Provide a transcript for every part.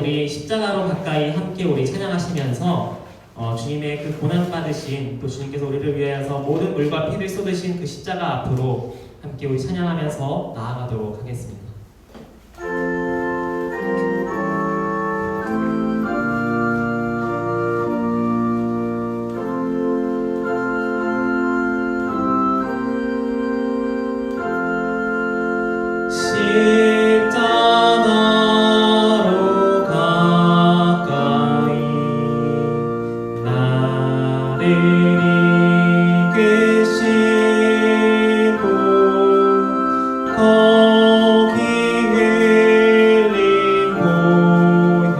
우리 십자가로 가까이 함께 우리 찬양하시면서 주님의 그 고난 받으신 또 주님께서 우리를 위하여서 모든 물과 피를 쏟으신 그 십자가 앞으로 함께 우리 찬양하면서 나아가도록 하겠습니다. 십자가로 가까이 나를 이끄시고 거기 흘린 보혈로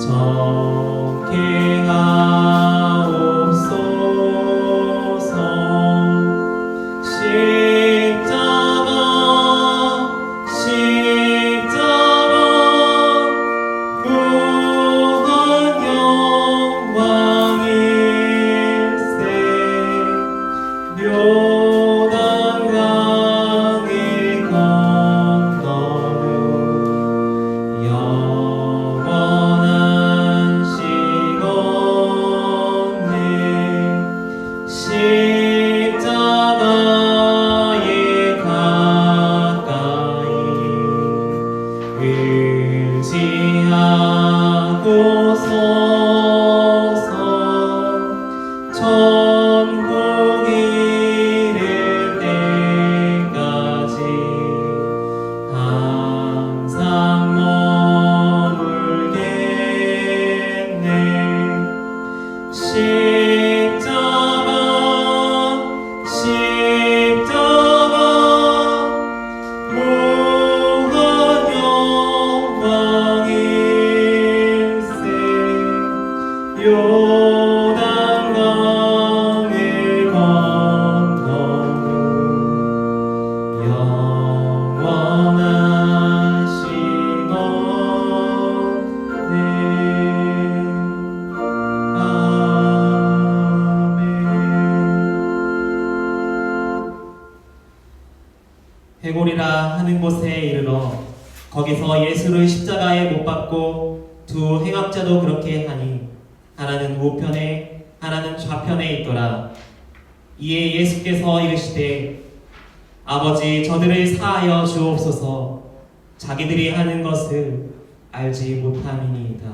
정케하옵소서. 십자가에 가까이 의지하고서서 천국 이를 때까지 항상 머물겠네. 십자가 무한 영광일세. 요단강을 건너는 영원하시거늘. 회골이라 하는 곳에 이르러 거기서 예수를 십자가에 못 박고 두 행악자도 그렇게 하니 하나는 우편에 하나는 좌편에 있더라. 이에 예수께서 이르시되 아버지 저들을 사하여 주옵소서. 자기들이 하는 것을 알지 못함이니이다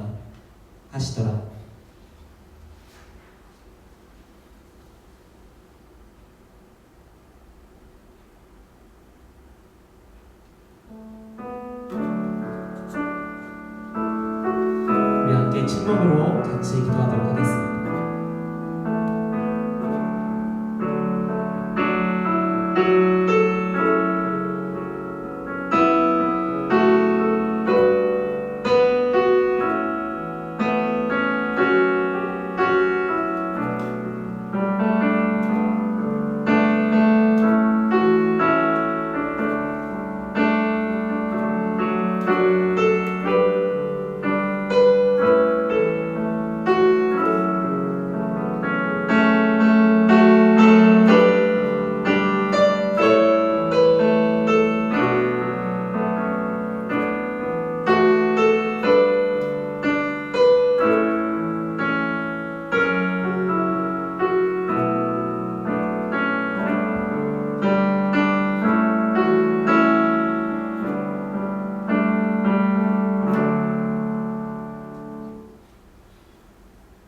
하시더라. 우리 함께 침묵으로 같이 기도하도록 하겠습니다.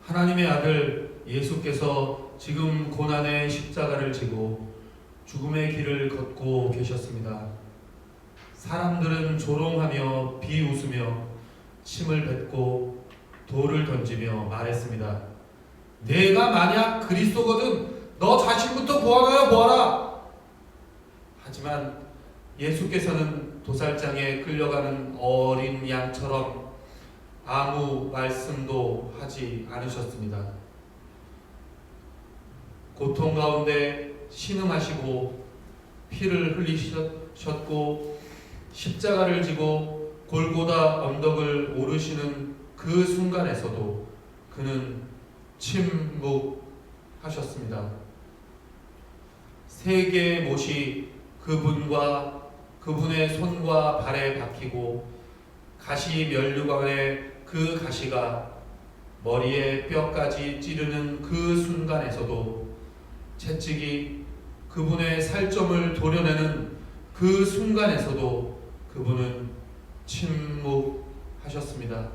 하나님의 아들 예수께서 지금 고난의 십자가를 지고 죽음의 길을 걷고 계셨습니다. 사람들은 조롱하며 비웃으며 침을 뱉고 돌을 던지며 말했습니다. 내가 만약 그리스도거든 너 자신부터 부활하여 보아라. 하지만 예수께서는 도살장에 끌려가는 어린 양처럼 아무 말씀도 하지 않으셨습니다. 고통 가운데 신음하시고 피를 흘리셨고 십자가를 지고 골고다 언덕을 오르시는 그 순간에서도 그는 침묵하셨습니다. 세 개의 못이 그분의 손과 발에 박히고 가시 면류관에 그 가시가 머리에 뼈까지 찌르는 그 순간에서도, 채찍이 그분의 살점을 도려내는 그 순간에서도 그분은 침묵하셨습니다.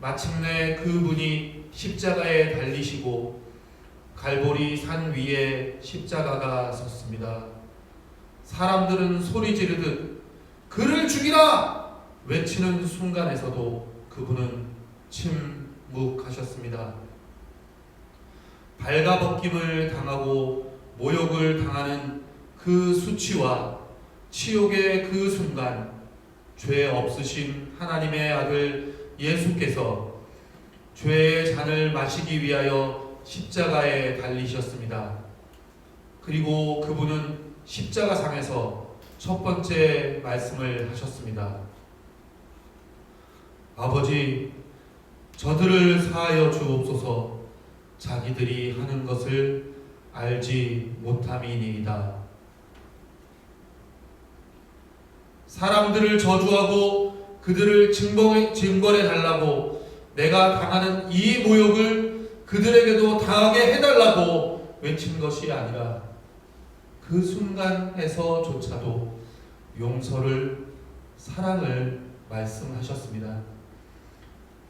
마침내 그분이 십자가에 달리시고 갈보리 산 위에 십자가가 섰습니다. 사람들은 소리 지르듯 그를 죽이라! 외치는 순간에서도 그분은 침묵하셨습니다. 발가벗김을 당하고 모욕을 당하는 그 수치와 치욕의 그 순간, 죄 없으신 하나님의 아들 예수께서 죄의 잔을 마시기 위하여 십자가에 달리셨습니다. 그리고 그분은 십자가상에서 첫 번째 말씀을 하셨습니다. 아버지, 저들을 사하여 주옵소서. 자기들이 하는 것을 알지 못함이니이다. 사람들을 저주하고 그들을 징벌해 달라고, 내가 당하는 이 모욕을 그들에게도 당하게 해달라고 외친 것이 아니라 그 순간에서조차도 용서를, 사랑을 말씀하셨습니다.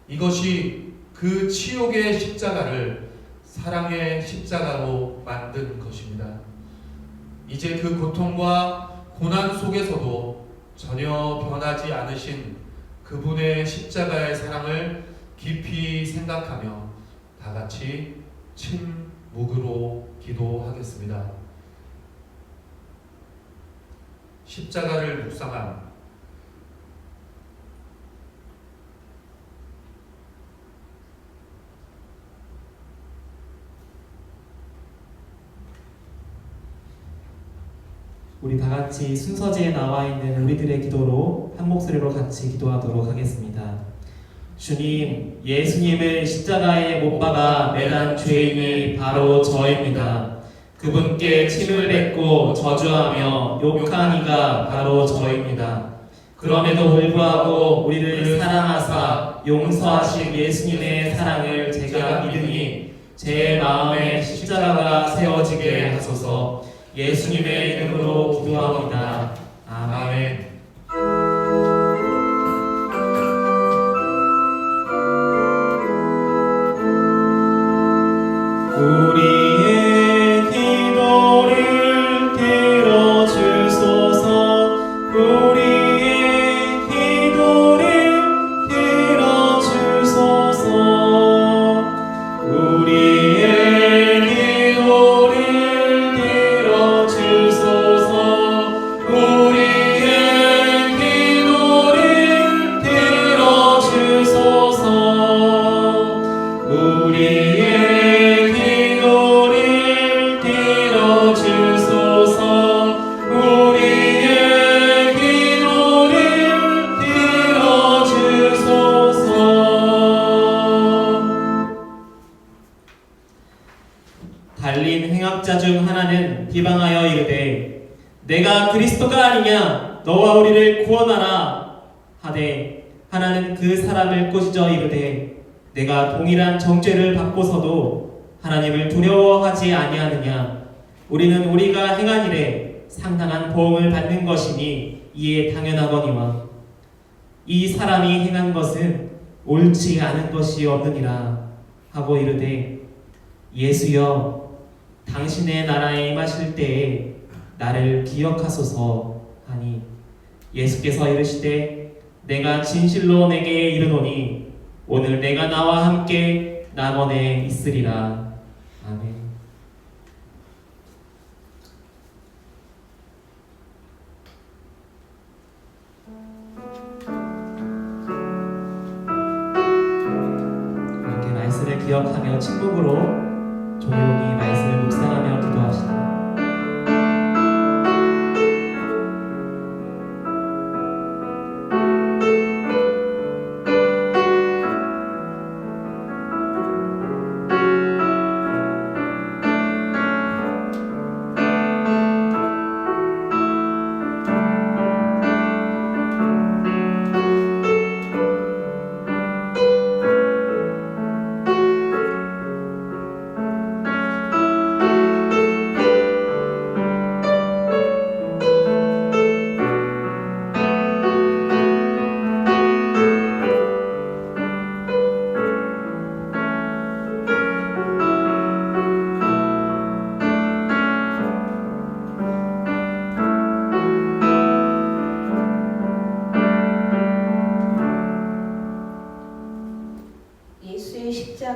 이것이 그 치욕의 십자가를 사랑의 십자가로 만든 것입니다. 이제 그 고통과 고난 속에서도 전혀 변하지 않으신 그분의 십자가의 사랑을 깊이 생각하며 다 같이 침묵으로 기도하겠습니다. 십자가를 묵상함. 우리 다 같이 순서지에 나와 있는 우리들의 기도로 한 목소리로 같이 기도하도록 하겠습니다. 주님, 예수님을 십자가에 못 박아 매단 죄인이 바로 저입니다. 그분께 침을 뱉고 저주하며 욕한 이가 바로 저입니다. 그럼에도 불구하고 우리를 사랑하사 용서하신 예수님의 사랑을 제가 믿으니 제 마음에 십자가가 세워지게 하소서. 예수님의 이름으로 기도합니다. 아멘. 우리의 기도를 들어주소서. 우리의 기도를 들어주소서. 우리의 기도를 들어주소서. 우리의 기도를 들어주소서. 우리의 기도를 들어주소서. 우리의 기도를 들어주소서. 달린 행악자 중 하나는 비방하여 이르되 내가 그리스도가 아니냐 너와 우리를 구원하라 하되, 하나는 그 사람을 꼬시져 이르되 내가 동일한 정죄를 받고서도 하나님을 두려워하지 아니하느냐. 우리는 우리가 행한 일에 상당한 보응을 받는 것이니 이에 당연하거니와 이 사람이 행한 것은 옳지 않은 것이 없느니라 하고 이르되, 예수여, 당신의 나라에 임하실 때에 나를 기억하소서 하니, 예수께서 이르시되 내가 진실로 내게 이르노니 오늘 내가 나와 함께 남원에 있으리라. 아멘. 이렇게 말씀을 기억하며 침묵으로 조용히 말씀을 묵상하며 기도합시다.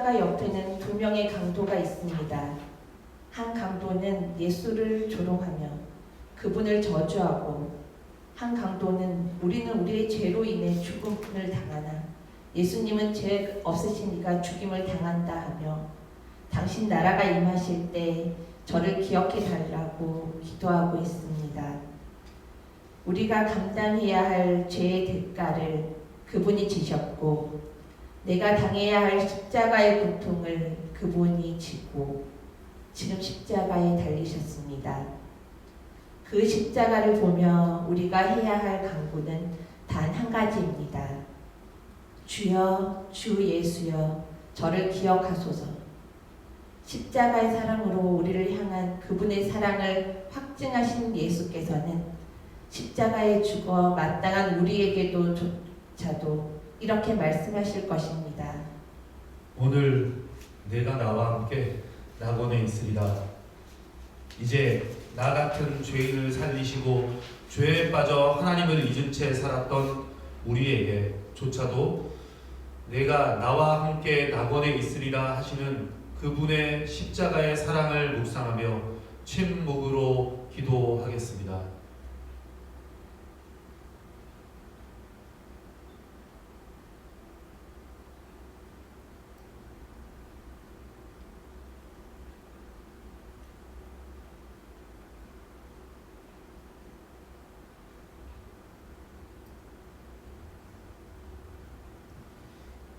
십자가 옆에는 두 명의 강도가 있습니다. 한 강도는 예수를 조롱하며 그분을 저주하고, 한 강도는 우리는 우리의 죄로 인해 죽음을 당하나 예수님은 죄 없으시니까 죽임을 당한다 하며, 당신 나라가 임하실 때 저를 기억해 달라고 기도하고 있습니다. 우리가 감당해야 할 죄의 대가를 그분이 지셨고, 내가 당해야 할 십자가의 고통을 그분이 지고 지금 십자가에 달리셨습니다. 그 십자가를 보며 우리가 해야 할 간구는 단 한 가지입니다. 주여, 주 예수여, 저를 기억하소서. 십자가의 사랑으로 우리를 향한 그분의 사랑을 확증하신 예수께서는 십자가에 죽어 마땅한 우리에게도 조차도 이렇게 말씀하실 것입니다. 오늘 내가 나와 함께 낙원에 있으리라. 이제 나 같은 죄인을 살리시고 죄에 빠져 하나님을 잊은 채 살았던 우리에게조차도 내가 나와 함께 낙원에 있으리라 하시는 그분의 십자가의 사랑을 묵상하며 침묵으로 기도하겠습니다.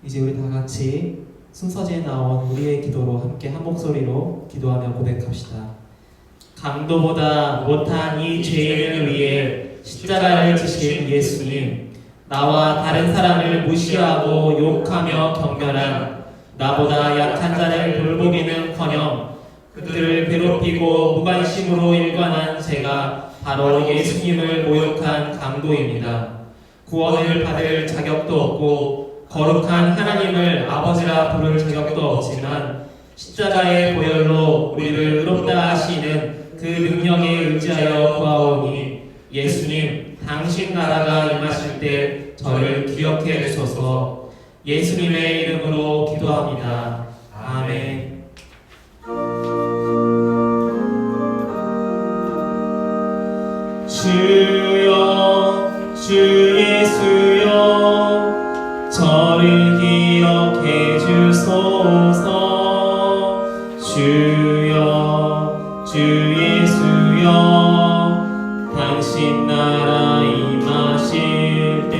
이제 우리 다 같이 순서지에 나온 우리의 기도로 함께 한 목소리로 기도하며 고백합시다. 강도보다 못한 이 죄인을 위해 십자가를 지신 예수님, 나와 다른 사람을 무시하고 욕하며 경멸한 나보다 약한 자를 돌보기는커녕 그들을 괴롭히고 무관심으로 일관한 제가 바로 예수님을 모욕한 강도입니다. 구원을 받을 자격도 없고 거룩한 하나님을 아버지라 부를 자격도 없지만 십자가의 보혈로 우리를 의롭다 하시는 그 능력에 의지하여 구하오니 예수님, 당신 나라가 임하실 때 저를 기억해 주소서. 예수님의 이름으로 기도합니다. 아멘. 주여, 주 예수여, 저를 기억해 주소서. 주여, 주 예수여, 당신 나라 임하실 때.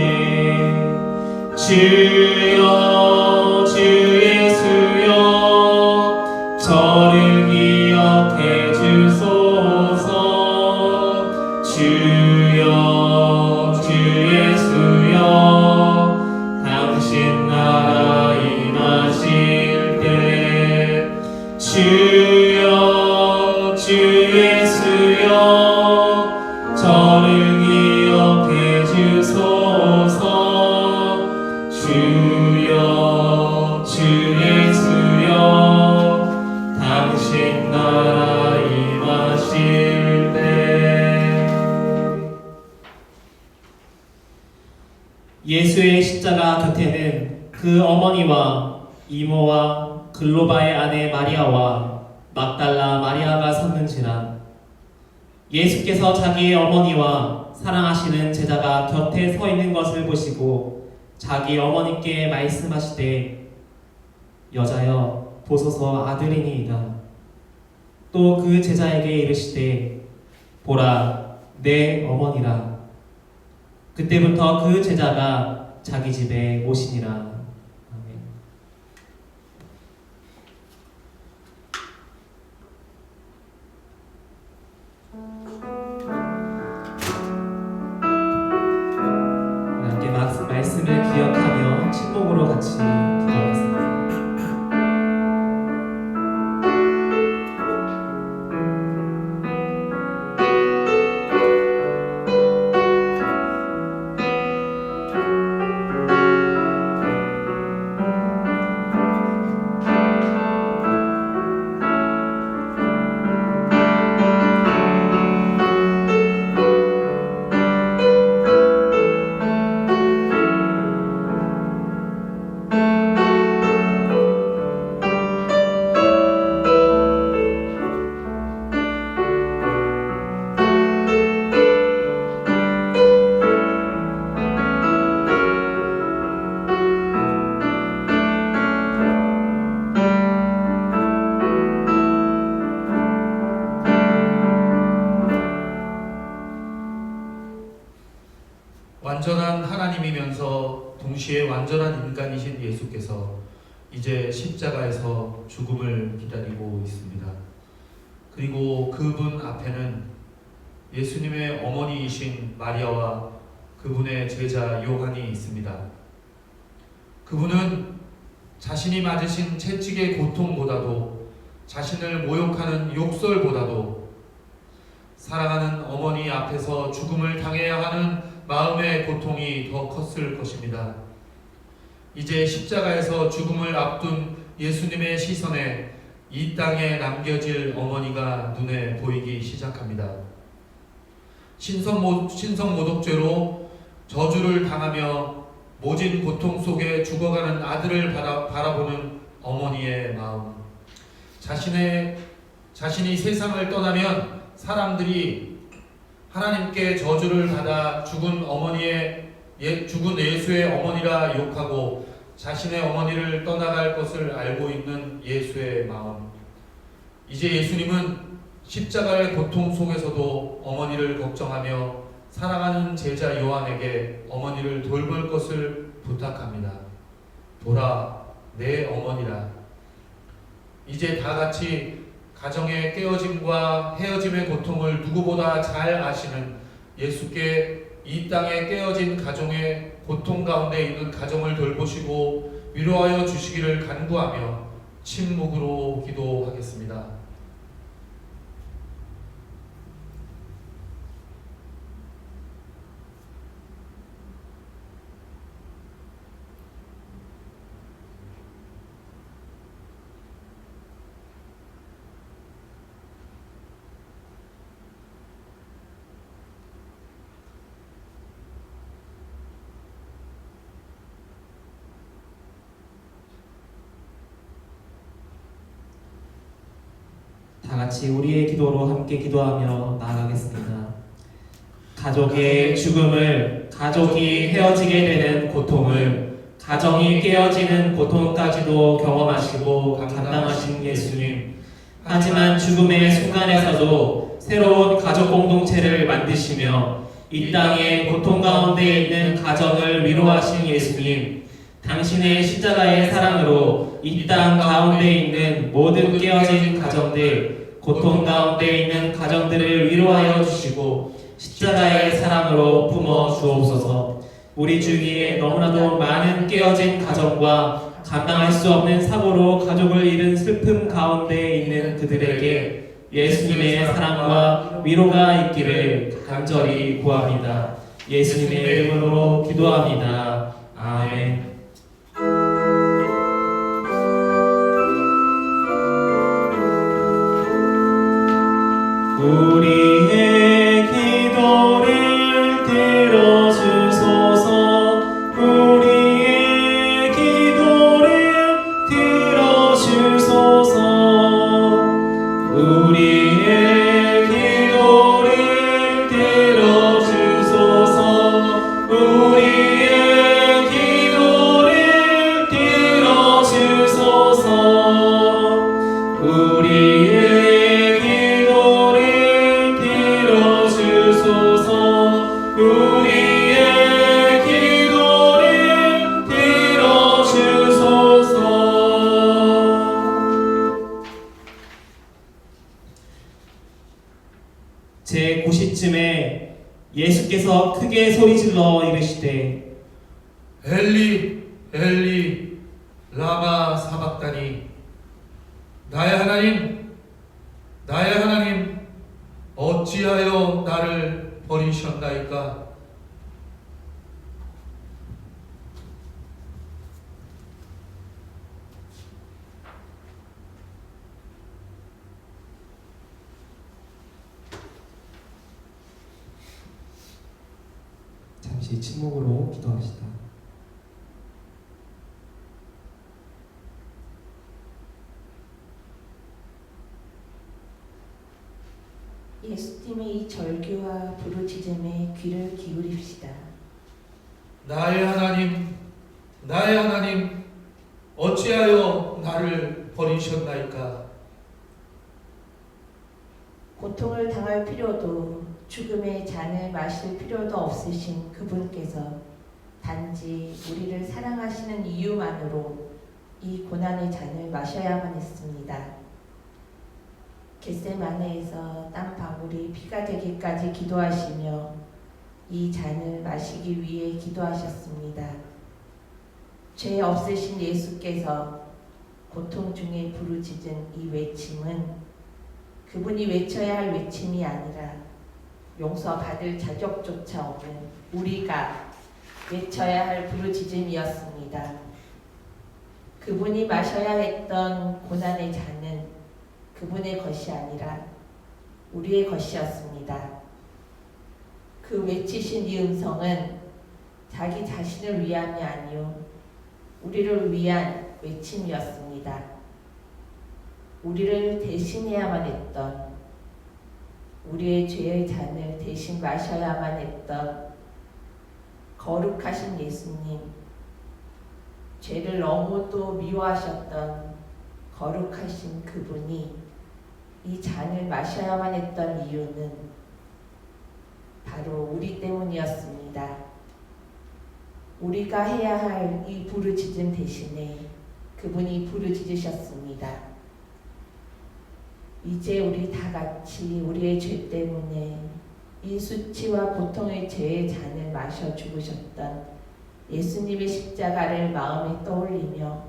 주여, 주 예수여, 저를 기억해 주소서. 주여, 주 예수여, 당신 나라 임하실 때. 주여, 주 예수여, 저를 기억해 주소서. 주여, 주 예수여, 당신 나라 임하실 때. 예수의 십자가 곁에는 그 어머니와 이모와 글로바의 아내 마리아와 막달라 마리아가 섰는지라. 예수께서 자기의 어머니와 사랑하시는 제자가 곁에 서 있는 것을 보시고 자기 어머니께 말씀하시되, 여자여, 보소서 아들이니이다. 또 그 제자에게 이르시되, 보라, 내 어머니라. 그때부터 그 제자가 자기 집에 모시니라. 아멘. 함께 말씀을 기억하며 침묵으로 같이 기도하겠습니다. 하나님이면서 동시에 완전한 인간이신 예수께서 이제 십자가에서 죽음을 기다리고 있습니다. 그리고 그분 앞에는 예수님의 어머니이신 마리아와 그분의 제자 요한이 있습니다. 그분은 자신이 맞으신 채찍의 고통보다도 자신을 모욕하는 욕설보다도 사랑하는 어머니 앞에서 죽음을 당해야 하는 마음의 고통이 더 컸을 것입니다. 이제 십자가에서 죽음을 앞둔 예수님의 시선에 이 땅에 남겨질 어머니가 눈에 보이기 시작합니다. 신성모독죄로 저주를 당하며 모진 고통 속에 죽어가는 아들을 바라보는 어머니의 마음. 자신이 세상을 떠나면 사람들이 하나님께 저주를 받아 죽은 예수의 어머니라 욕하고 자신의 어머니를 떠나갈 것을 알고 있는 예수의 마음. 이제 예수님은 십자가의 고통 속에서도 어머니를 걱정하며 사랑하는 제자 요한에게 어머니를 돌볼 것을 부탁합니다. 보라, 내 어머니라. 이제 다 같이 가정의 깨어짐과 헤어짐의 고통을 누구보다 잘 아시는 예수께 이 땅에 깨어진 가정의 고통 가운데 있는 가정을 돌보시고 위로하여 주시기를 간구하며 침묵으로 기도하겠습니다. 다 같이 우리의 기도로 함께 기도하며 나아가겠습니다. 가족의 죽음을, 가족이 헤어지게 되는 고통을, 가정이 깨어지는 고통까지도 경험하시고 감당하신 예수님. 하지만 죽음의 순간에서도 새로운 가족 공동체를 만드시며 이 땅의 고통 가운데 있는 가정을 위로하신 예수님. 당신의 십자가의 사랑으로 이 땅 가운데 있는 모든 깨어진 가정들, 고통 가운데 있는 가정들을 위로하여 주시고 십자가의 사랑으로 품어 주옵소서. 우리 주위에 너무나도 많은 깨어진 가정과 감당할 수 없는 사고로 가족을 잃은 슬픔 가운데 있는 그들에게 예수님의 사랑과 위로가 있기를 간절히 구합니다. 예수님의 이름으로 기도합니다. 아멘. 우리의 기도를 들어주소서. 우리의 기도를 들어주소서. 우리의 기도를 들어주소서. 우리의 기도를 들어주소서. 우리의 우리의 기도를 들어주소서. 제9시쯤에 예수께서 크게 소리질러 이르시되 엘리 엘리 라마 사박다니. 나의 하나님 나의 하나님 어찌하여 나를 버리셨나이까. 잠시 침묵으로 기도합시다. 예수님의 이 절규와 부르짖음에 귀를 기울입시다. 나의 하나님 나의 하나님 어찌하여 나를 버리셨나이까. 고통을 당할 필요도 죽음의 잔을 마실 필요도 없으신 그분께서 단지 우리를 사랑하시는 이유만으로 이 고난의 잔을 마셔야만 했습니다. 겟세마네에서 땀 방울이 피가 되기까지 기도하시며 이 잔을 마시기 위해 기도하셨습니다. 죄 없으신 예수께서 고통 중에 부르짖은 이 외침은 그분이 외쳐야 할 외침이 아니라 용서받을 자격조차 없는 우리가 외쳐야 할 부르짖음이었습니다. 그분이 마셔야 했던 고난의 잔은 그분의 것이 아니라 우리의 것이었습니다. 그 외치신 이 음성은 자기 자신을 위함이 아니요 우리를 위한 외침이었습니다. 우리를 대신해야만 했던, 우리의 죄의 잔을 대신 마셔야만 했던 거룩하신 예수님, 죄를 너무도 미워하셨던 거룩하신 그분이 이 잔을 마셔야만 했던 이유는 바로 우리 때문이었습니다. 우리가 해야 할 이 부르짖음 대신에 그분이 부르짖으셨습니다. 이제 우리 다 같이 우리의 죄 때문에 이 수치와 고통의 죄의 잔을 마셔 죽으셨던 예수님의 십자가를 마음에 떠올리며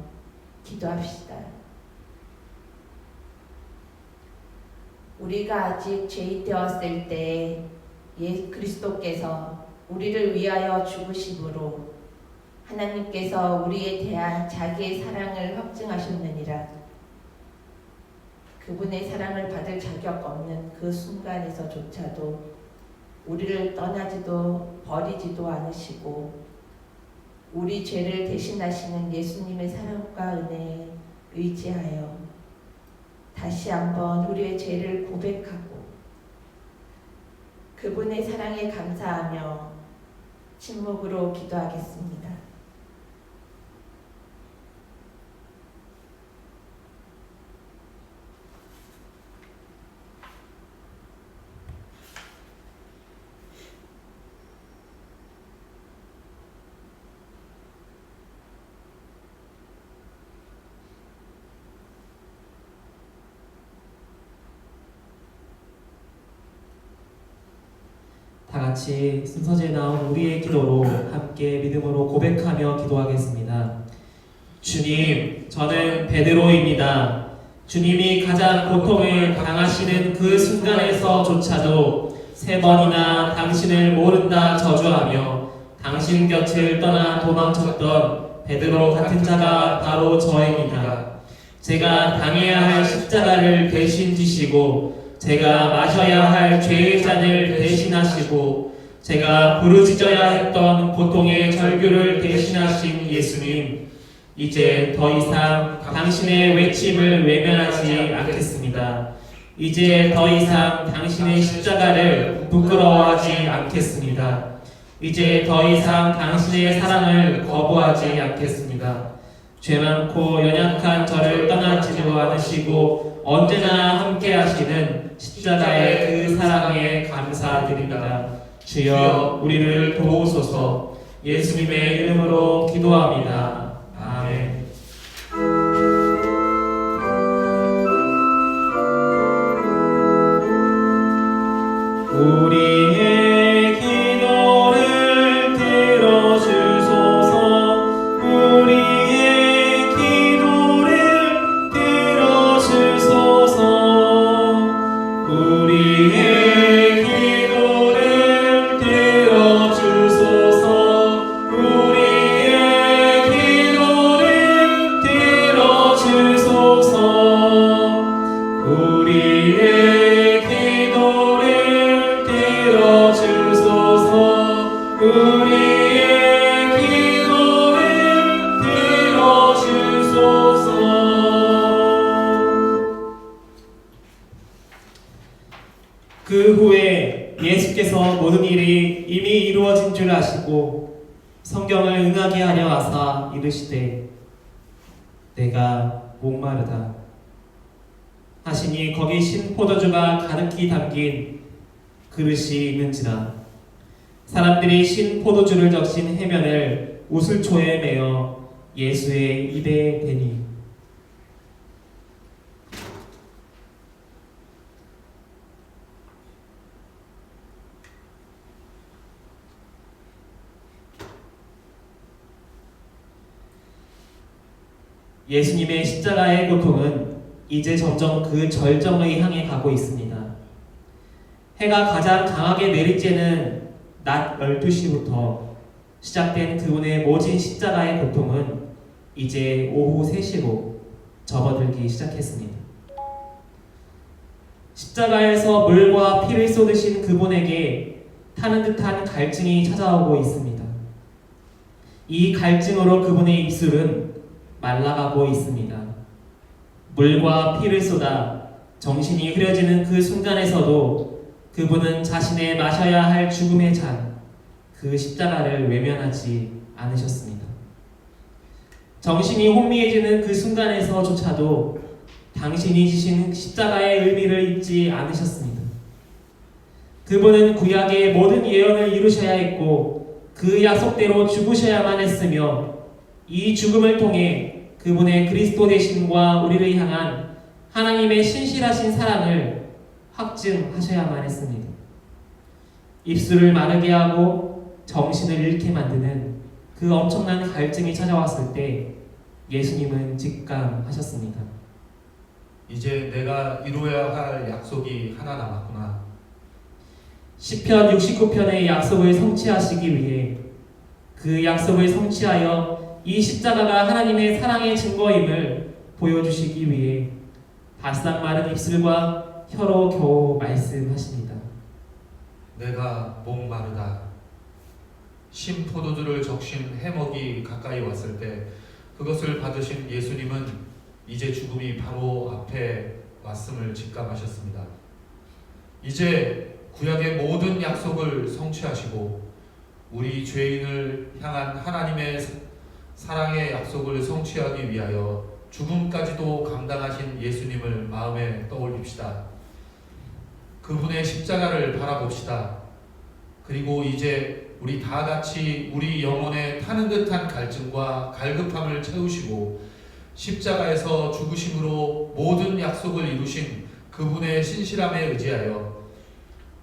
기도합시다. 우리가 아직 죄인 되었을 때 그리스도께서 우리를 위하여 죽으심으로 하나님께서 우리에 대한 자기의 사랑을 확증하셨느니라. 그분의 사랑을 받을 자격 없는 그 순간에서조차도 우리를 떠나지도 버리지도 않으시고 우리 죄를 대신하시는 예수님의 사랑과 은혜에 의지하여 다시 한번 우리의 죄를 고백하고 그분의 사랑에 감사하며 침묵으로 기도하겠습니다. 다 같이 순서지에 나온 우리의 기도로 함께 믿음으로 고백하며 기도하겠습니다. 주님, 저는 베드로입니다. 주님이 가장 고통을 당하시는 그 순간에서조차도 3번이나 당신을 모른다 저주하며 당신 곁을 떠나 도망쳤던 베드로 같은 자가 바로 저입니다. 제가 당해야 할 십자가를 대신 지시고 제가 마셔야 할 죄의 잔을 대신하시고 제가 부르짖어야 했던 고통의 절규를 대신하신 예수님, 이제 더 이상 당신의 외침을 외면하지 않겠습니다. 이제 더 이상 당신의 십자가를 부끄러워하지 않겠습니다. 이제 더 이상 당신의 사랑을 거부하지 않겠습니다. 죄 많고 연약한 저를 떠나지도 않으시고 언제나 함께 하시는 십자가의 그 사랑에 감사드립니다. 주여 우리를 도우소서. 예수님의 이름으로 기도합니다. 아멘. 우리의 기도를 들어주소서. 우리의 기도를 들어주소서. 우리의 기도를 들어주소서. 우리의 기도를 들어주소서. 우리의 기도를 들어주소서. 우리의 기도를 들어주소서. 그 후에 예수께서 모든 일이 이미 이루어진 줄 아시고 성경을 응하게 하려 하사 이르시되 내가 목마르다 하시니 거기 신 포도주가 가득히 담긴 그릇이 있는지라. 사람들이 신 포도주를 적신 해면을 우슬초에 매어 예수의 입에 대니 예수님의 십자가의 고통은 이제 점점 그 절정을 향해 가고 있습니다. 해가 가장 강하게 내리쬐는 낮 12시부터 시작된 그분의 모진 십자가의 고통은 이제 오후 3시로 접어들기 시작했습니다. 십자가에서 물과 피를 쏟으신 그분에게 타는 듯한 갈증이 찾아오고 있습니다. 이 갈증으로 그분의 입술은 말라가고 있습니다. 물과 피를 쏟아 정신이 흐려지는 그 순간에서도 그분은 자신의 마셔야 할 죽음의 잔, 그 십자가를 외면하지 않으셨습니다. 정신이 혼미해지는 그 순간에서조차도 당신이 지신 십자가의 의미를 잊지 않으셨습니다. 그분은 구약의 모든 예언을 이루셔야 했고 그 약속대로 죽으셔야만 했으며 이 죽음을 통해 그분의 그리스도 되심과 우리를 향한 하나님의 신실하신 사랑을 확증하셔야만 했습니다. 입술을 마르게 하고 정신을 잃게 만드는 그 엄청난 갈증이 찾아왔을 때 예수님은 직감하셨습니다. 이제 내가 이루어야 할 약속이 하나 남았구나. 시편 69편의 약속을 성취하시기 위해 그 약속을 성취하여 이 십자가가 하나님의 사랑의 증거임을 보여주시기 위해 바싹 마른 입술과 혀로 겨우 말씀하십니다. 내가 목마르다. 신포도주를 적신 해먹이 가까이 왔을 때 그것을 받으신 예수님은 이제 죽음이 바로 앞에 왔음을 직감하셨습니다. 이제 구약의 모든 약속을 성취하시고 우리 죄인을 향한 하나님의 사랑의 약속을 성취하기 위하여 죽음까지도 감당하신 예수님을 마음에 떠올립시다. 그분의 십자가를 바라봅시다. 그리고 이제 우리 다 같이 우리 영혼에 타는 듯한 갈증과 갈급함을 채우시고 십자가에서 죽으심으로 모든 약속을 이루신 그분의 신실함에 의지하여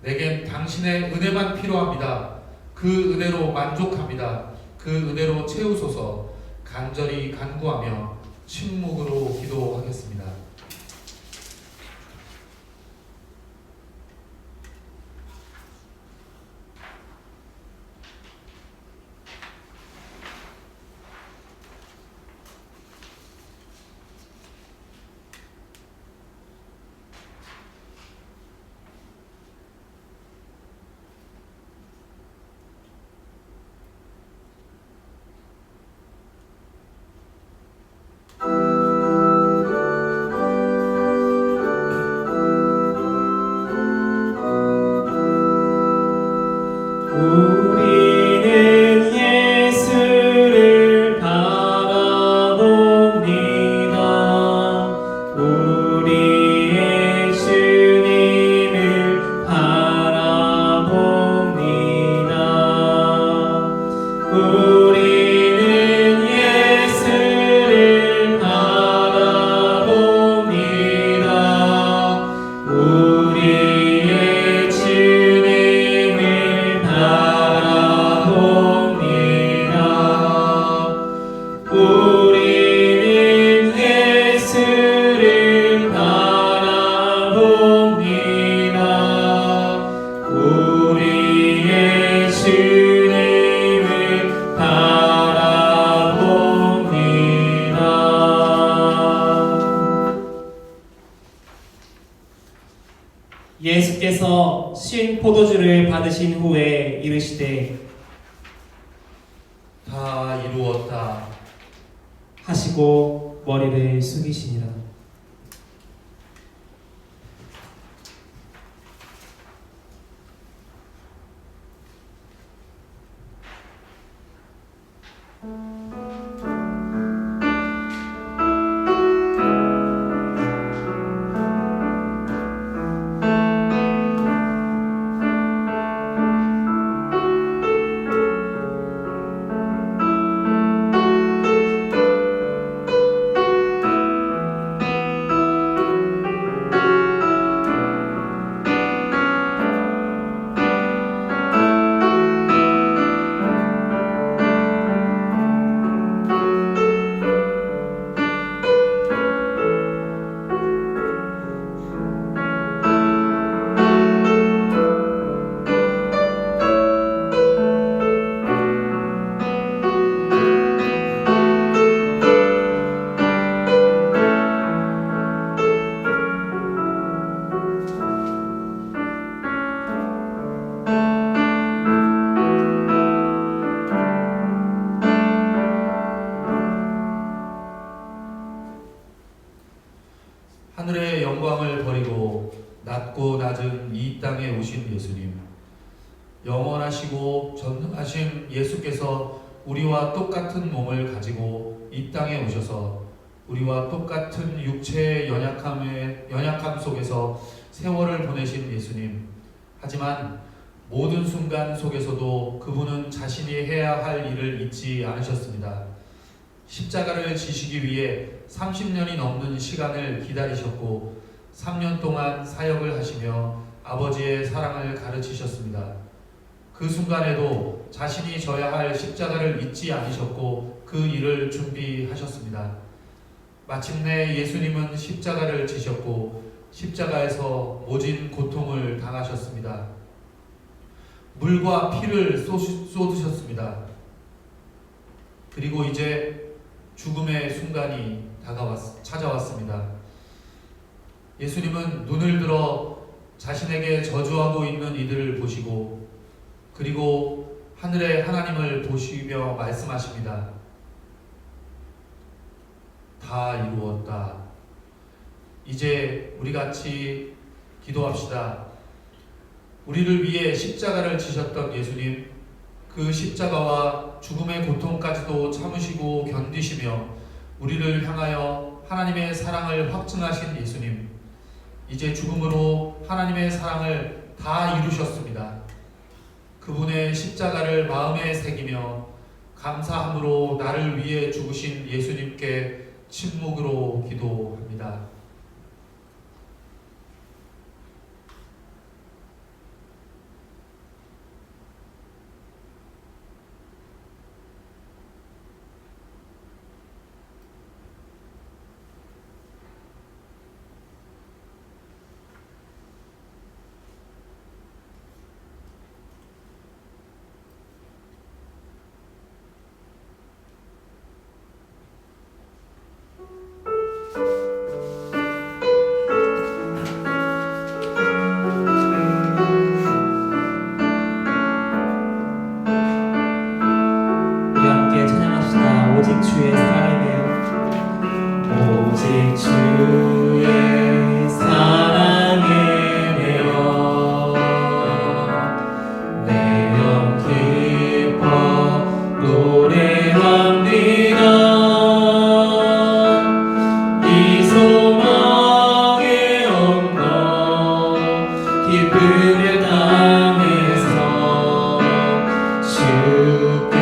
내겐 당신의 은혜만 필요합니다. 그 은혜로 만족합니다. 그 은혜로 채우소서 간절히 간구하며 침묵으로 기도하겠습니다. 우리는 예수를 바라봅니다. 우리의 주님을 바라봅니다. 우리는 예수를 바라봅니다. 우리의 주님을 바라봅니다. 우리는 예수를 바라봅니다. 우리의 주님을 바라봅니다. 예수께서 신 포도주를 받으신 후에 이르시되 다 이루었다. 하시고 머리를 숙이시니라. 땅에 오신 예수님, 영원하시고 전능하신 예수께서 우리와 똑같은 몸을 가지고 이 땅에 오셔서 우리와 똑같은 육체의 연약함 속에서 세월을 보내신 예수님. 하지만 모든 순간 속에서도 그분은 자신이 해야 할 일을 잊지 않으셨습니다. 십자가를 지시기 위해 30년이 넘는 시간을 기다리셨고 3년 동안 사역을 하시며 아버지의 사랑을 가르치셨습니다. 그 순간에도 자신이 져야 할 십자가를 잊지 않으셨고 그 일을 준비하셨습니다. 마침내 예수님은 십자가를 지셨고 십자가에서 모진 고통을 당하셨습니다. 물과 피를 쏟으셨습니다. 그리고 이제 죽음의 순간이 찾아왔습니다. 예수님은 눈을 들어 자신에게 저주하고 있는 이들을 보시고 그리고 하늘의 하나님을 보시며 말씀하십니다. 다 이루었다. 이제 우리 같이 기도합시다. 우리를 위해 십자가를 지셨던 예수님, 그 십자가와 죽음의 고통까지도 참으시고 견디시며 우리를 향하여 하나님의 사랑을 확증하신 예수님, 이제 죽음으로 하나님의 사랑을 다 이루셨습니다. 그분의 십자가를 마음에 새기며 감사함으로 나를 위해 죽으신 예수님께 침묵으로 기도합니다. 우리 함께 찬양합시다. 오직 주의 사랑이네요. 오직 주의 사랑에 내어 내 영 기뻐 노래합니다. 이 소망의 언덕 기쁨의 땅에서 주께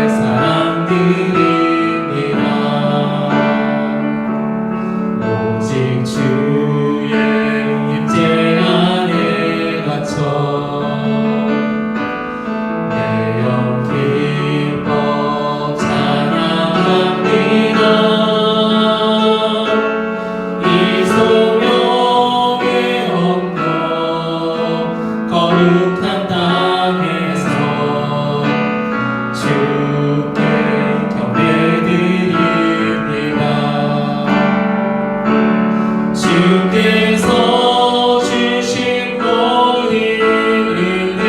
사랑드립니다. 오직 주의 임재 안에 갇혀 내 영 기뻐 찬양합니다. 이 소명의 언덕 거룩한 땅에서 주께 경배드립니다. 주께서 주신 모든 은혜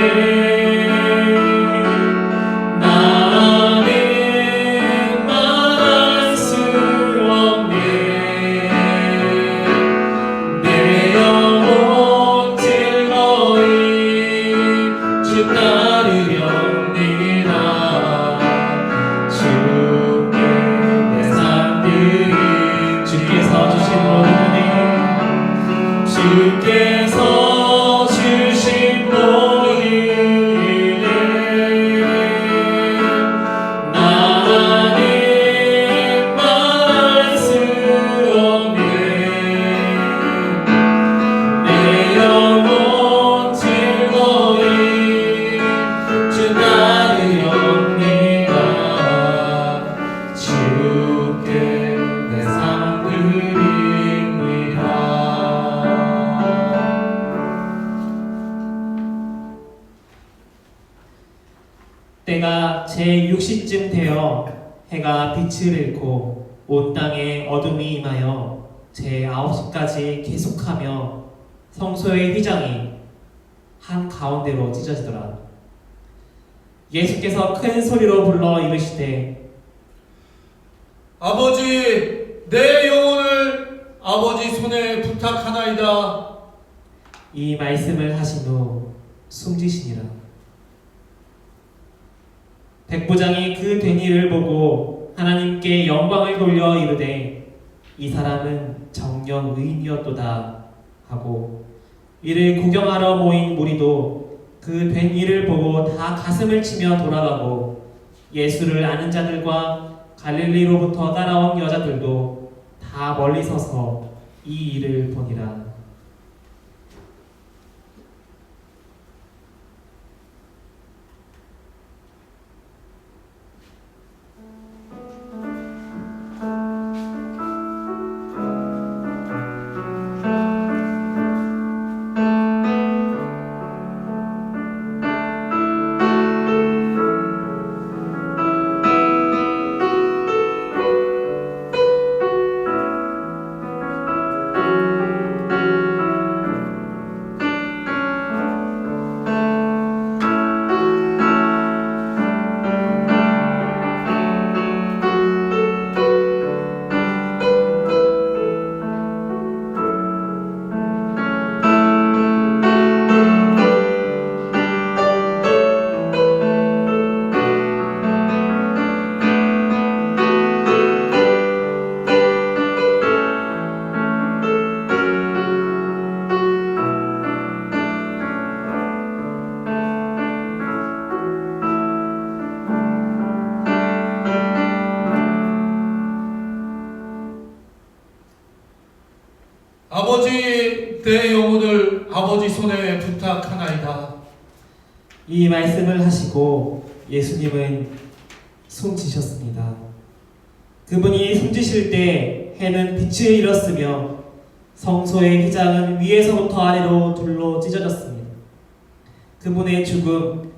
나는 말할 수 없네. 내 영혼 즐거이 주 따르렵니다. 주께 내 삶들이 주께서 주신 모든 은혜 주께서 주신 모든 은혜 나는 말할 수 없네. 내 영혼 즐거이 주 따르렵니다. 주께 내 삶 드립니다. 때가 제6시쯤 되어 해가 빛을 잃고 온 땅에 어둠이 임하여 제9시까지 계속하며 성소의 휘장이 한 가운데로 찢어지더라. 예수께서 큰 소리로 불러 이르시되 아버지, 내 영혼을 아버지 손에 부탁하나이다. 이 말씀을 하신 후 숨지시니라. 백부장이 그 된 일을 보고 하나님께 영광을 돌려 이르되 이 사람은 정녕 의인이었도다 하고, 이를 구경하러 모인 무리도 그 된 일을 보고 다 가슴을 치며 돌아가고, 예수를 아는 자들과 갈릴리로부터 따라온 여자들도 다 멀리 서서 이 일을 보니라. 아버지, 내 영혼을 아버지 손에 부탁하나이다. 이 말씀을 하시고 예수님은 숨지셨습니다. 그분이 숨지실 때 해는 빛을 잃었으며 성소의 휘장은 위에서부터 아래로 둘로 찢어졌습니다. 그분의 죽음,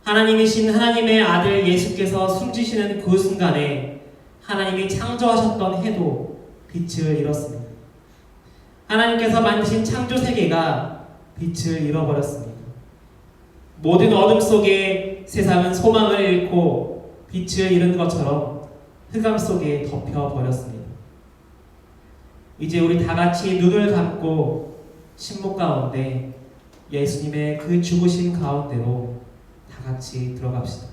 하나님이신 하나님의 아들 예수께서 숨지시는 그 순간에 하나님이 창조하셨던 해도 빛을 잃었습니다. 하나님께서 만드신 창조 세계가 빛을 잃어버렸습니다. 모든 어둠 속에 세상은 소망을 잃고 빛을 잃은 것처럼 흑암 속에 덮여버렸습니다. 이제 우리 다 같이 눈을 감고 침묵 가운데 예수님의 그 죽으신 가운데로 다 같이 들어갑시다.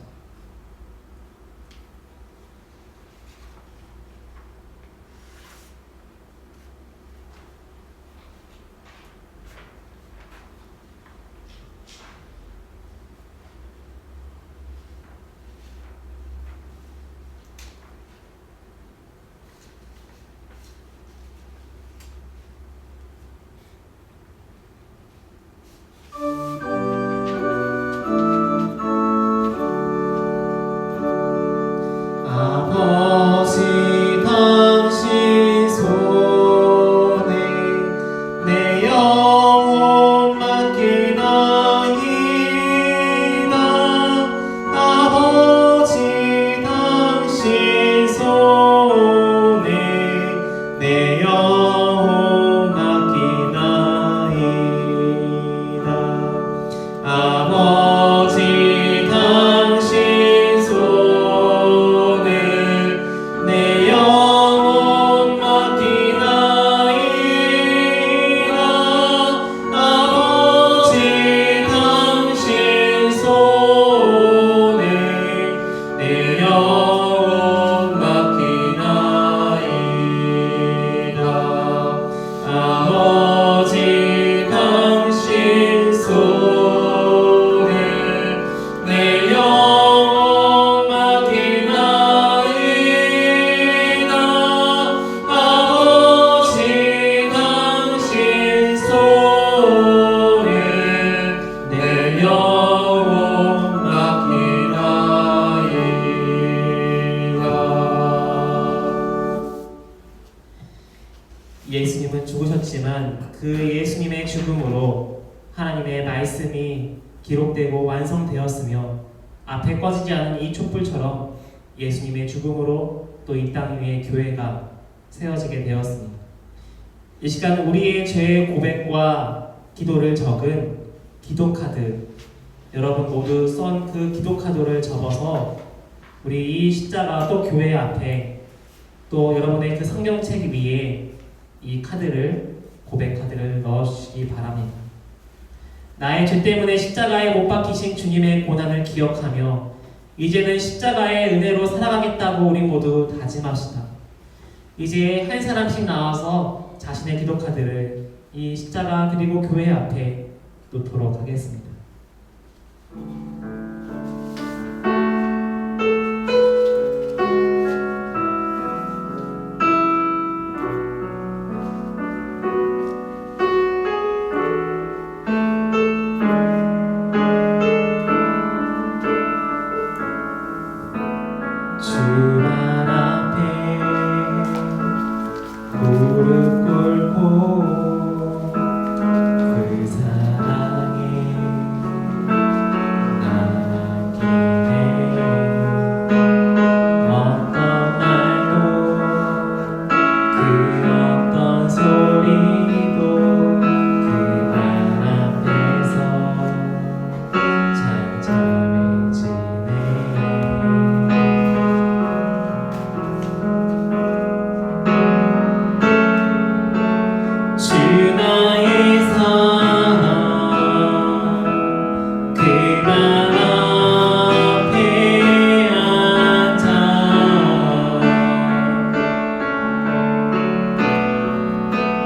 아버지 당신 손에 내 영혼 맡기나이다. 아버지 당신 손에 내 영혼 맡기나이다. 아버지 당신 손에 내 영혼 맡기나이다. 아버지 당신 손에 내 영혼 맡기나이다. 아버지 당신 손에 내 영혼 맡기나이다. 아버지 당신 손에 내 영혼 맡기나이다. 예수님은 죽으셨지만 그 예수님의 죽음으로 하나님의 말씀이 기록되고 완성되었으며 앞에 꺼지지 않은 이 촛불처럼 예수님의 죽음으로 또 이 땅 위에 교회가 세워지게 되었습니다. 이 시간 우리의 죄의 고백과 기도를 적은 기도카드, 여러분 모두 썬 그 기도카드를 접어서 우리 이 십자가 또 교회 앞에 또 여러분의 그 성경책 위에 이 카드를, 고백 카드를 넣어주시기 바랍니다. 나의 죄 때문에 십자가에 못 박히신 주님의 고난을 기억하며 이제는 십자가의 은혜로 살아가겠다고 우리 모두 다짐합시다. 이제 한 사람씩 나와서 자신의 기도카드를 이 십자가 그리고 교회 앞에 놓도록 하겠습니다. 주만 앞에 무릎 꿇고 그 사랑에 나아가기에 어떤 말도 그 어떤 소리도 그만 앞에서 잠잠해지네. 주 나의 사랑 그만 앞에 앉아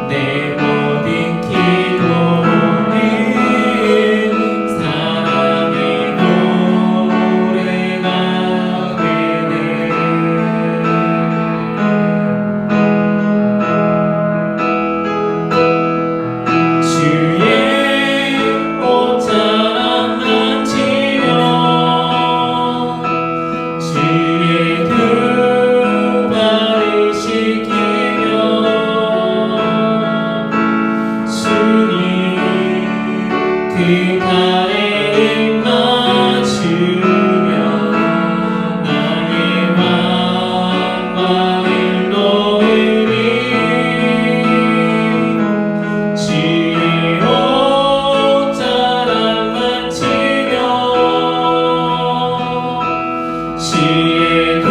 내 모든 기도는 사랑의 노래가 되네. 주의 옷자락 만지며 주의 두 발을 씻기며 주님 그 발에 입 맞추며 나의 왕관을 놓으리. 주의 옷자락 만지며 주의 두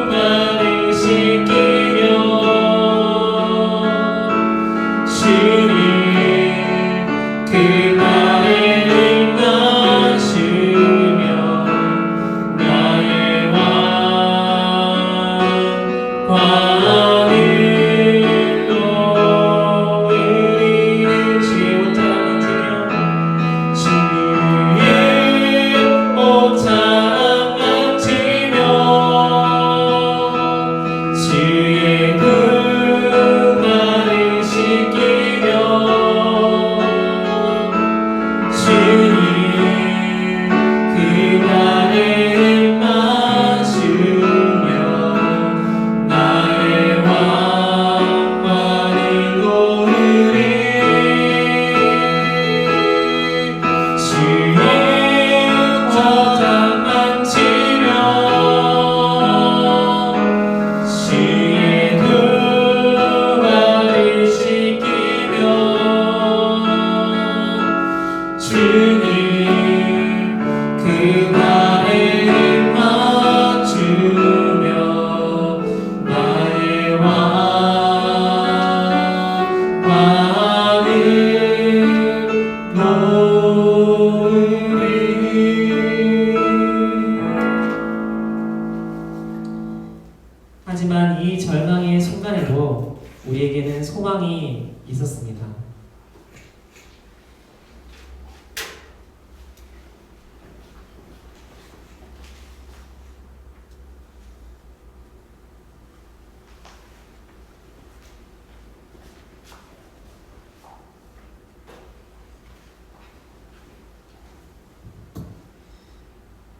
발을 씻기며 주님 그 발에 입 맞추며 나의 왕관을 놓으리. 주의 옷자락 만지며 주의 두 발을 씻기며 주님 그 발에 입 맞추며 나의 왕관을 놓으리. 주의 옷자락 만지며 주의 두 발을 씻기며 주님 그 발에 입 맞추며 나의 왕관을 놓으리. 하지만 이 절망의 순간에도 우리에게는 소망이 있었습니다.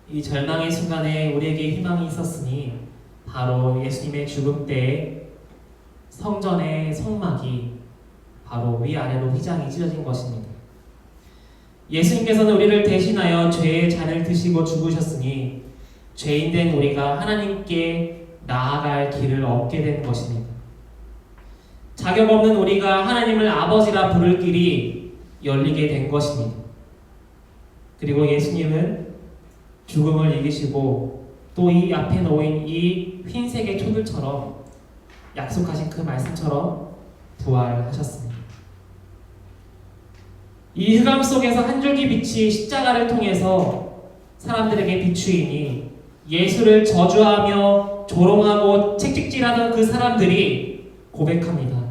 이 절망의 순간에 우리에게 희망이 있었으니 바로 예수님의 죽음 때 성전의 성막이 바로 위아래로 휘장이 찢어진 것입니다. 예수님께서는 우리를 대신하여 죄의 잔을 드시고 죽으셨으니 죄인된 우리가 하나님께 나아갈 길을 얻게 된 것입니다. 자격 없는 우리가 하나님을 아버지라 부를 길이 열리게 된 것입니다. 그리고 예수님은 죽음을 이기시고 또 이 앞에 놓인 이 흰색의 초들처럼 약속하신 그 말씀처럼 부활하셨습니다. 이 흑암 속에서 한 줄기 빛이 십자가를 통해서 사람들에게 비추이니 예수를 저주하며 조롱하고 책찍질하던 그 사람들이 고백합니다.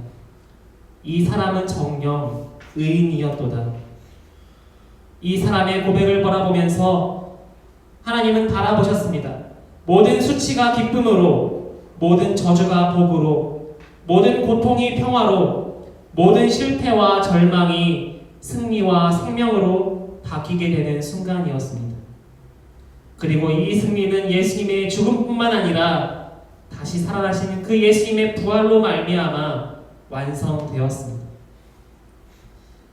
이 사람은 정녕 의인이었도다. 이 사람의 고백을 바라보면서 하나님은 바라보셨습니다. 모든 수치가 기쁨으로, 모든 저주가 복으로, 모든 고통이 평화로, 모든 실패와 절망이 승리와 생명으로 바뀌게 되는 순간이었습니다. 그리고 이 승리는 예수님의 죽음뿐만 아니라 다시 살아나시는 그 예수님의 부활로 말미암아 완성되었습니다.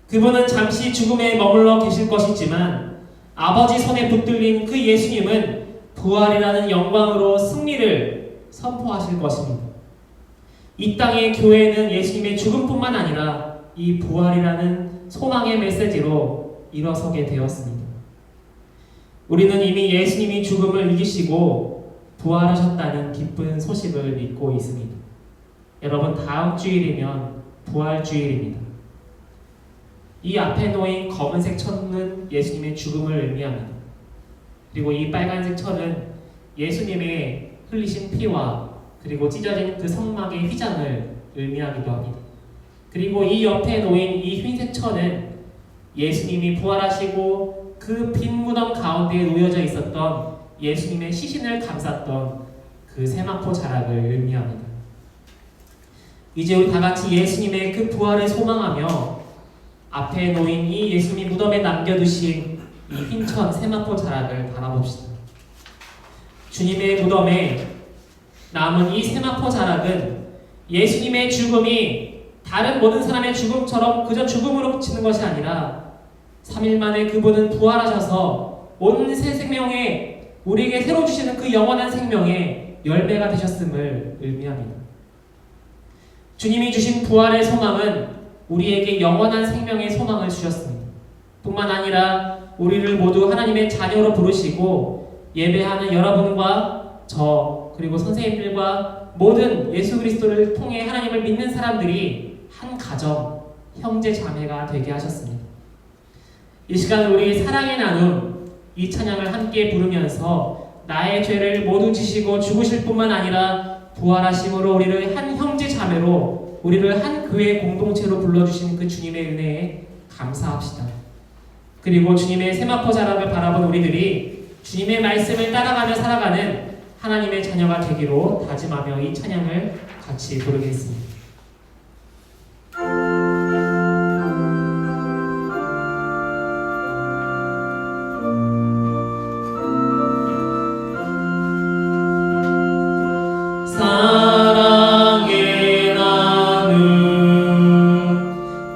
그분은 잠시 죽음에 머물러 계실 것이지만 아버지 손에 붙들린 그 예수님은 부활이라는 영광으로 승리를 선포하실 것입니다. 이 땅의 교회는 예수님의 죽음뿐만 아니라 이 부활이라는 소망의 메시지로 일어서게 되었습니다. 우리는 이미 예수님이 죽음을 이기시고 부활하셨다는 기쁜 소식을 믿고 있습니다. 여러분, 다음 주일이면 부활주일입니다. 이 앞에 놓인 검은색 천은 예수님의 죽음을 의미합니다. 그리고 이 빨간색 천은 예수님의 흘리신 피와 그리고 찢어진 그 성막의 휘장을 의미하기도 합니다. 그리고 이 옆에 놓인 이 흰색 천은 예수님이 부활하시고 그 빈 무덤 가운데에 놓여져 있었던 예수님의 시신을 감쌌던 그 세마포 자락을 의미합니다. 이제 우리 다 같이 예수님의 그 부활을 소망하며 앞에 놓인 이 예수님이 무덤에 남겨두신 이 흰천 세마포 자락을 바라봅시다. 주님의 무덤에 남은 이 세마포 자락은 예수님의 죽음이 다른 모든 사람의 죽음처럼 그저 죽음으로 그치는 것이 아니라 3일 만에 그분은 부활하셔서 온 새 생명에 우리에게 새로 주시는 그 영원한 생명의 열매가 되셨음을 의미합니다. 주님이 주신 부활의 소망은 우리에게 영원한 생명의 소망을 주셨습니다. 뿐만 아니라 우리를 모두 하나님의 자녀로 부르시고 예배하는 여러분과 저 그리고 선생님들과 모든 예수 그리스도를 통해 하나님을 믿는 사람들이 한 가정, 형제 자매가 되게 하셨습니다. 이 시간 우리 사랑의 나눔 이 찬양을 함께 부르면서 나의 죄를 모두 지시고 죽으실 뿐만 아니라 부활하심으로 우리를 한 형제 자매로 우리를 한 교회 공동체로 불러주신 그 주님의 은혜에 감사합시다. 그리고 주님의 세마포 자락을 바라본 우리들이 주님의 말씀을 따라가며 살아가는 하나님의 자녀가 되기로 다짐하며 이 찬양을 같이 부르겠습니다. 사랑의 나눔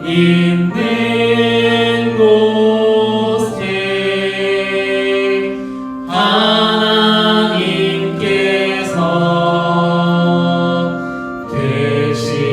있는 곳에 하나님께서 되시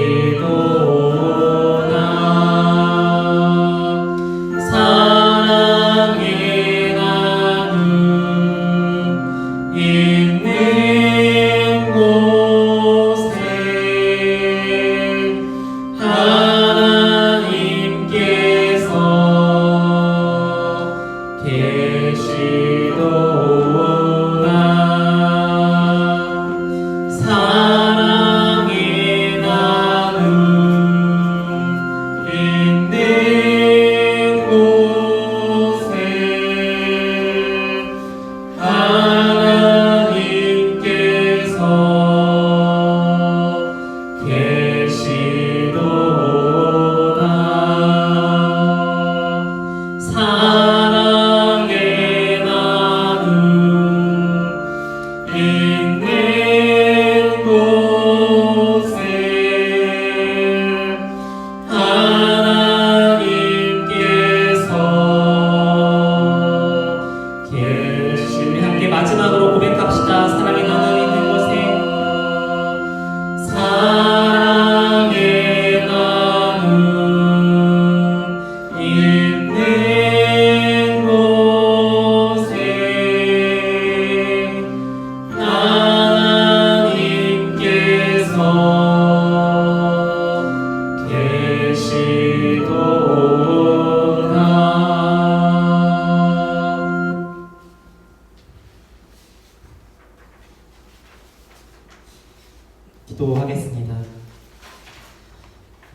기도하겠습니다.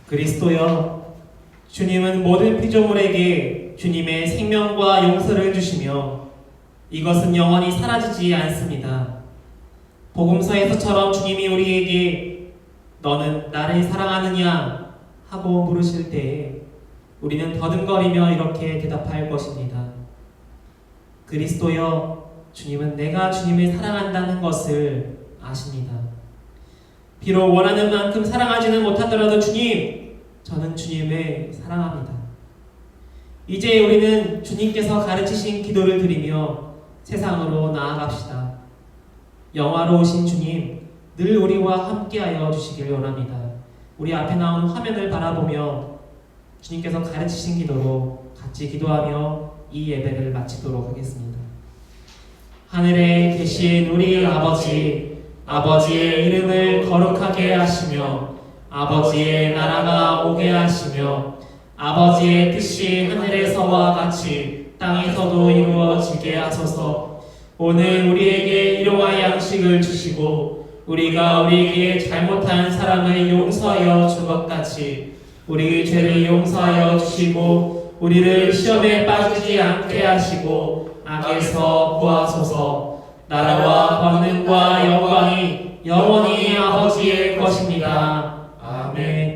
그리스도여, 주님은 모든 피조물에게 주님의 생명과 용서를 주시며 이것은 영원히 사라지지 않습니다. 복음서에서처럼 주님이 우리에게 너는 나를 사랑하느냐 하고 물으실 때에 우리는 더듬거리며 이렇게 대답할 것입니다. 그리스도여, 주님은 내가 주님을 사랑한다는 것을 아십니다. 비록 원하는 만큼 사랑하지는 못하더라도 주님, 저는 주님을 사랑합니다. 이제 우리는 주님께서 가르치신 기도를 드리며 세상으로 나아갑시다. 영화로우신 주님, 늘 우리와 함께하여 주시길 원합니다. 우리 앞에 나온 화면을 바라보며 주님께서 가르치신 기도로 같이 기도하며 이 예배를 마치도록 하겠습니다. 하늘에 계신 우리 아버지, 아버지의 이름을 거룩하게 하시며 아버지의 나라가 오게 하시며 아버지의 뜻이 하늘에서와 같이 땅에서도 이루어지게 하소서. 오늘 우리에게 일용할 양식을 주시고 우리가 우리에게 잘못한 사람을 용서하여 준 것 같이 우리 죄를 용서하여 주시고 우리를 시험에 빠지지 않게 하시고 악에서 구하소서. 나라와 권능과 영광이 영원히 아버지의 것입니다. 아멘.